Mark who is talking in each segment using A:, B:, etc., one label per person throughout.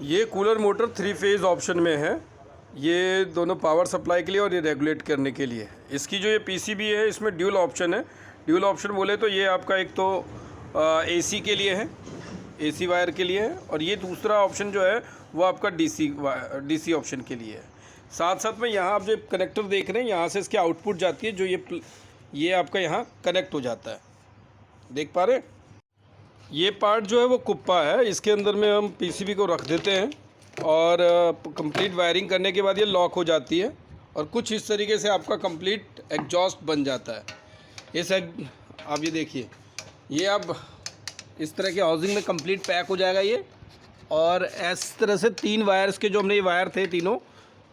A: ये cooler motor 3 phase option में है। ये दोनों पावर सप्लाई के लिए और ये रेगुलेट करने के लिए। इसकी जो ये पीसीबी है इसमें ड्यूल ऑप्शन है। ड्यूल ऑप्शन बोले तो ये आपका एक तो एसी के लिए है, एसी वायर के लिए है, और ये दूसरा ऑप्शन जो है वो आपका डीसी ऑप्शन के लिए है। साथ साथ में यहाँ आप जो कनेक्टर देख रहे हैं यहाँ से इसकी आउटपुट जाती है, जो ये आपका यहाँ कनेक्ट हो जाता है, देख पा रहे हैं। ये पार्ट जो है वो कुप्पा है, इसके अंदर में हम पीसीबी को रख देते हैं और कंप्लीट वायरिंग करने के बाद ये लॉक हो जाती है और कुछ इस तरीके से आपका कंप्लीट एग्जॉस्ट बन जाता है। आप ये देखिए, ये अब इस तरह के हाउसिंग में कंप्लीट पैक हो जाएगा ये। और इस तरह से 3 वायर्स के जो हमने ये वायर थे तीनों,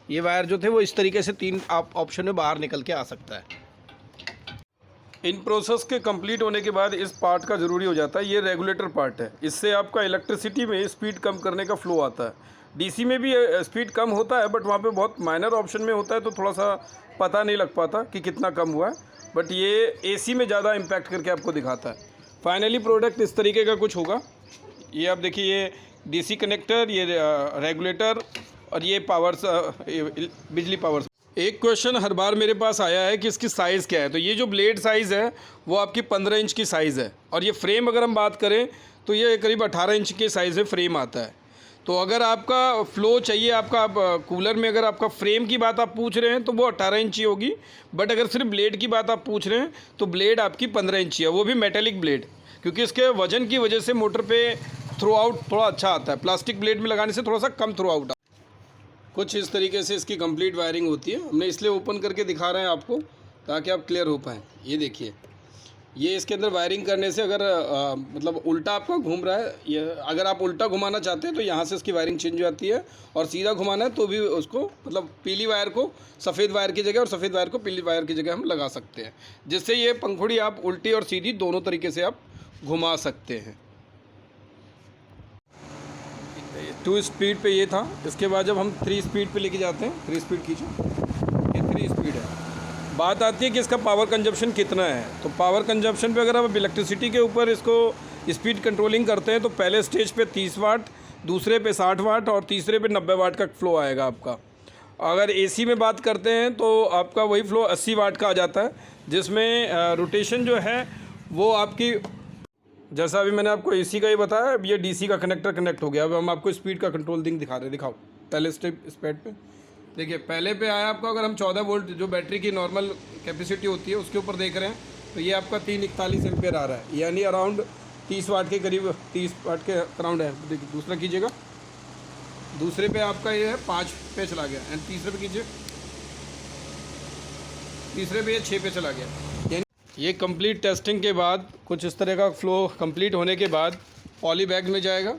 A: ये वायर जो थे वो इस तरीके से 3 आप ऑप्शन में बाहर निकल के आ सकता है। इन प्रोसेस के कंप्लीट होने के बाद इस पार्ट का ज़रूरी हो जाता है, ये रेगुलेटर पार्ट है। इससे आपका इलेक्ट्रिसिटी में स्पीड कम करने का फ्लो आता है। डीसी में भी स्पीड कम होता है, बट वहाँ पे बहुत माइनर ऑप्शन में होता है, तो थोड़ा सा पता नहीं लग पाता कि कितना कम हुआ है। बट ये एसी में ज़्यादा इम्पैक्ट करके आपको दिखाता है। फाइनली प्रोडक्ट इस तरीके का कुछ होगा। ये आप देखिए, ये डीसी कनेक्टर, ये रेगुलेटर और ये पावर बिजली पावर। एक क्वेश्चन हर बार मेरे पास आया है कि इसकी साइज़ क्या है। तो ये जो ब्लेड साइज़ है वो आपकी 15 इंच की साइज़ है, और ये फ्रेम अगर हम बात करें तो ये करीब 18 इंच के साइज़ में फ्रेम आता है। तो अगर आपका फ़्लो चाहिए, आपका कूलर में अगर आपका फ्रेम की बात आप पूछ रहे हैं तो वो 18 इंच ही होगी। बट अगर सिर्फ ब्लेड की बात आप पूछ रहे हैं तो ब्लेड आपकी 15 इंच है, वो भी मेटेलिक ब्लेड, क्योंकि इसके वज़न की वजह से मोटर पे थ्रो आउट थोड़ा अच्छा आता है। प्लास्टिक ब्लेड में लगाने से थोड़ा सा कम थ्रो आउट। कुछ इस तरीके से इसकी कंप्लीट वायरिंग होती है। हमने इसलिए ओपन करके दिखा रहे हैं आपको ताकि आप क्लियर हो पाएँ। ये देखिए, ये इसके अंदर वायरिंग करने से अगर मतलब उल्टा आपका घूम रहा है, ये अगर आप उल्टा घुमाना चाहते हैं तो यहाँ से इसकी वायरिंग चेंज हो जाती है, और सीधा घुमाना है तो भी उसको मतलब पीली वायर को सफ़ेद वायर की जगह और सफ़ेद वायर को पीली वायर की जगह हम लगा सकते हैं, जिससे ये पंखुड़ी आप उल्टी और सीधी दोनों तरीके से आप घुमा सकते हैं। 2 स्पीड पे ये था। इसके बाद जब हम 3 स्पीड पे लेके जाते हैं, 3 स्पीड खींचो, ये 3 स्पीड है। बात आती है कि इसका पावर कंजप्शन कितना है। तो पावर कंजप्शन पे अगर आप इलेक्ट्रिसिटी के ऊपर इसको स्पीड कंट्रोलिंग करते हैं तो पहले स्टेज पे 30 वाट, दूसरे पे 60 वाट और तीसरे पे 90 वाट का फ़्लो आएगा आपका। अगर एसी में बात करते हैं तो आपका वही फ़्लो 80 वाट का आ जाता है, जिसमें रोटेशन जो है वो आपकी, जैसा अभी मैंने आपको एसी का ही बताया, अब ये डीसी का कनेक्टर कनेक्ट हो गया। अब हम आपको स्पीड का कंट्रोल दिखा रहे हैं। दिखाओ पहले स्पेड पे। देखिए, पहले पे आया आपका, अगर हम 14 वोल्ट जो बैटरी की नॉर्मल कैपेसिटी होती है उसके ऊपर देख रहे हैं तो ये आपका 341 एम्पेयर आ रहा है, यानी अराउंड 30 वाट के करीब, 30 वाट के अराउंड है। देखिए दूसरा कीजिएगा, दूसरे पे आपका ये है 5 पे चला गया, एंड तीसरे पे कीजिए, तीसरे पे ये 6 पे चला गया। ये कंप्लीट टेस्टिंग के बाद कुछ इस तरह का फ़्लो कंप्लीट होने के बाद पॉली बैग में जाएगा,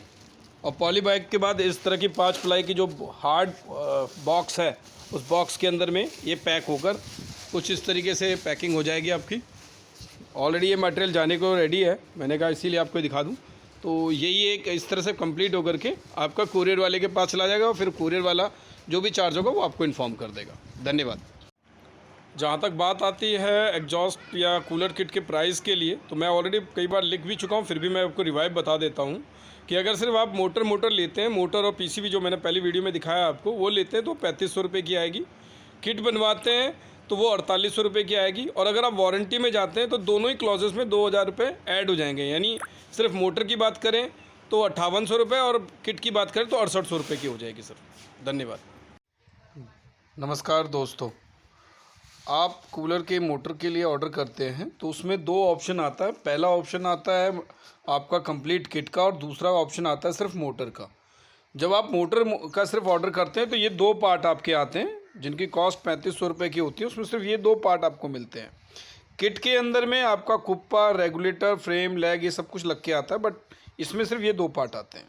A: और पॉली बैग के बाद इस तरह की 5 प्लाई की जो हार्ड बॉक्स है उस बॉक्स के अंदर में ये पैक होकर कुछ इस तरीके से पैकिंग हो जाएगी आपकी। ऑलरेडी ये मटेरियल जाने को रेडी है, मैंने कहा इसीलिए आपको दिखा दूँ। तो यही एक इस तरह से कंप्लीट होकर के आपका कुरियर वाले के पास चला जाएगा, और फिर कुरियर वाला जो भी चार्ज होगा वो आपको इन्फॉर्म कर देगा। धन्यवाद। जहाँ तक बात आती है एग्जॉस्ट या कूलर किट के प्राइस के लिए, तो मैं ऑलरेडी कई बार लिख भी चुका हूँ, फिर भी मैं आपको रिवाइव बता देता हूँ कि अगर सिर्फ आप मोटर लेते हैं, मोटर और पीसीबी जो मैंने पहली वीडियो में दिखाया आपको वो लेते हैं तो 3500 रुपये की आएगी। किट बनवाते हैं तो वो 4800 रुपये की आएगी, और अगर आप वारंटी में जाते हैं तो दोनों ही क्लॉजेस में 2000 रुपये ऐड हो जाएंगे। यानी सिर्फ मोटर की बात करें तो 5800 रुपये, और किट की बात करें तो 6800 रुपये की हो जाएगी सर। धन्यवाद। नमस्कार दोस्तों, आप कूलर के मोटर के लिए ऑर्डर करते हैं तो उसमें 2 ऑप्शन आता है। पहला ऑप्शन आता है आपका कंप्लीट किट का, और दूसरा ऑप्शन आता है सिर्फ मोटर का। जब आप मोटर का सिर्फ ऑर्डर करते हैं तो ये 2 पार्ट आपके आते हैं जिनकी कॉस्ट 3500 रुपये की होती है। उसमें सिर्फ ये 2 पार्ट आपको मिलते हैं। किट के अंदर में आपका कुप्पा, रेगुलेटर, फ्रेम, लेग, ये सब कुछ लग के आता है, बट इसमें सिर्फ ये 2 पार्ट आते हैं।